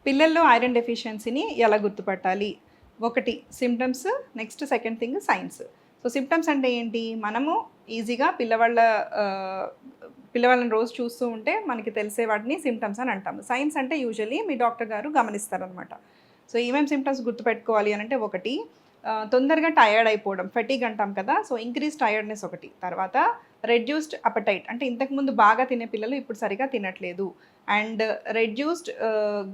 పిల్లల్లో ఐరన్ డెఫిషియన్సీని ఎలా గుర్తుపట్టాలి? ఒకటి symptoms, next second thing science. So symptoms అంటే ఏంటి? మనము ఈజీగా ఆహ్, పిల్లవాళ్ళని రోజు చూస్తూ ఉంటే మనకి తెలిసే వాటిని సిమ్టమ్స్ అని అంటాము. సైన్స్ అంటే యూజువల్లీ మీ డాక్టర్ గారు గమనిస్తారనమాట. సో ఏమేం సిమ్టమ్స్ గుర్తుపెట్టుకోవాలి అనంటే ఒకటి తొందరగా టయర్డ్ అయిపోవడం, ఫెటీగ్ అంటాం కదా! సో ఇంక్రీజ్ టయర్డ్‌నెస్ ఒకటి. తర్వాత రెడ్యూస్డ్ అపెటైట్ అంటే ఇంతకుముందు బాగా తినే పిల్లలు ఇప్పుడు సరిగ్గా తినట్లేదు. అండ్ రెడ్యూస్డ్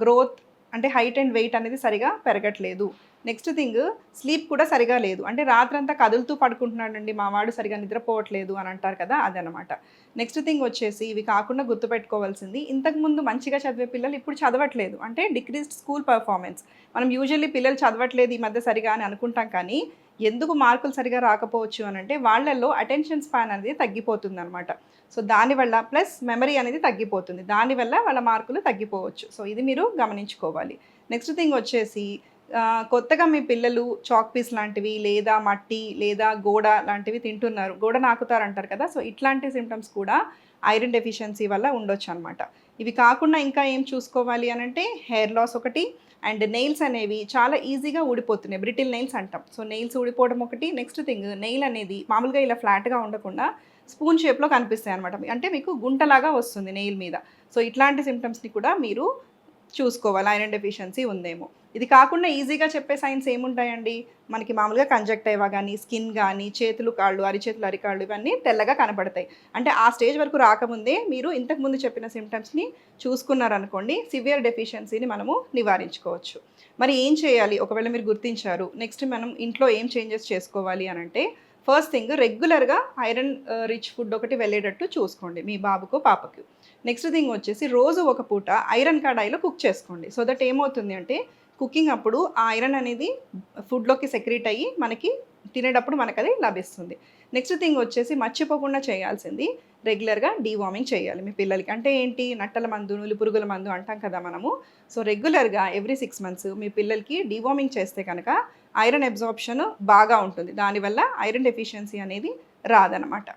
గ్రోత్ అంటే హైట్ అండ్ వెయిట్ అనేది సరిగా పెరగట్లేదు. నెక్స్ట్ థింగ్ స్లీప్ కూడా సరిగా లేదు. అంటే రాత్రంతా కదులుతూ పడుకుంటున్నాడండి మా వాడు సరిగా నిద్రపోవట్లేదు అని అంటారు కదా! అదనమాట. నెక్స్ట్ థింగ్ వచ్చేసి ఇవి కాకుండా గుర్తుపెట్టుకోవాల్సింది ఇంతకుముందు మంచిగా చదివే పిల్లలు ఇప్పుడు చదవట్లేదు. అంటే డిక్రీజ్డ్ స్కూల్ పెర్ఫార్మెన్స్. మనం యూజువల్లీ పిల్లలు చదవట్లేదు ఈ మధ్య సరిగా అని అనుకుంటాం కానీ ఎందుకు మార్కులు సరిగా రాకపోవచ్చు అనంటే వాళ్ళల్లో అటెన్షన్ స్పాన్ అనేది తగ్గిపోతుందనమాట. సో దానివల్ల ప్లస్ మెమరీ అనేది తగ్గిపోతుంది. దానివల్ల వాళ్ళ మార్కులు తగ్గిపోవచ్చు. సో ఇది మీరు గమనించుకోవాలి. నెక్స్ట్ థింగ్ వచ్చేసి కొత్తగా మీ పిల్లలు చాక్ పీస్ లాంటివి లేదా మట్టి లేదా గోడ లాంటివి తింటున్నారు. గోడ నాకుతారంటారు కదా! సో ఇట్లాంటి సింప్టమ్స్ కూడా ఐరన్ డెఫిషియన్సీ వల్ల ఉండొచ్చనమాట. ఇవి కాకుండా ఇంకా ఏం చూసుకోవాలి అనంటే హెయిర్ లాస్ ఒకటి అండ్ నెయిల్స్ అనేవి చాలా ఈజీగా ఊడిపోతున్నాయి. బ్రిటిల్ నెయిల్స్ అంటాం. సో నెయిల్స్ ఊడిపోవడం ఒకటి. నెక్స్ట్ థింగ్ నెయిల్ అనేది మామూలుగా ఇలా ఫ్లాట్‌గా ఉండకుండా స్పూన్ షేప్‌లో కనిపిస్తాయనమాట. అంటే మీకు గుంటలాగా వస్తుంది నెయిల్ మీద. సో ఇట్లాంటి సింప్టమ్స్‌ని కూడా మీరు చూసుకోవాలి ఐరన్ డెఫిషియన్సీ ఉందేమో. ఇది కాకుండా ఈజీగా చెప్పే సైన్స్ ఏముంటాయండి? మనకి మామూలుగా కంజక్టివా గానీ, స్కిన్ గానీ, చేతులు, కాళ్ళు, అరిచేతులు, అరికాళ్ళు ఇవన్నీ తెల్లగా కనపడతాయి. అంటే ఆ స్టేజ్ వరకు రాకముందే మీరు ఇంతకుముందు చెప్పిన సింప్టమ్స్‌ని చూసుకున్నారనుకోండి, సివియర్ డెఫిషియన్సీని మనము నివారించుకోవచ్చు. మరి ఏం చేయాలి? ఒకవేళ మీరు గుర్తించారు. నెక్స్ట్ మనం ఇంట్లో ఏం చేంజెస్ చేసుకోవాలి అనంటే, ఫస్ట్ థింగ్ రెగ్యులర్‌గా ఐరన్ రిచ్ ఫుడ్ ఒకటి వెళ్ళేటట్టు చూసుకోండి మీ బాబుకో, పాపకి. నెక్స్ట్ థింగ్ వచ్చేసి రోజు ఒక పూట ఐరన్ కడాయిలో కుక్ చేసుకోండి. సో దట్ ఏమవుతుంది అంటే కుకింగ్ అప్పుడు ఆ ఐరన్ అనేది ఫుడ్‌లోకి సెక్రీట్ అయ్యి మనకి తినేటప్పుడు మనకది లభిస్తుంది. నెక్స్ట్ థింగ్ వచ్చేసి మర్చిపోకుండా చేయాల్సింది రెగ్యులర్‌గా డీవార్మింగ్ చేయాలి మీ పిల్లలకి. అంటే ఏంటి నట్టల మందు, నులిపురుగుల మందు అంటాం కదా మనము. సో రెగ్యులర్‌గా ఎవ్రీ 6 మంత్స్ మీ పిల్లలకి డీవార్మింగ్ చేస్తే కనుక ఐరన్ అబ్జార్ప్షన్ బాగా ఉంటుంది. దానివల్ల ఐరన్ డెఫిషియన్సీ అనేది రాదనమాట.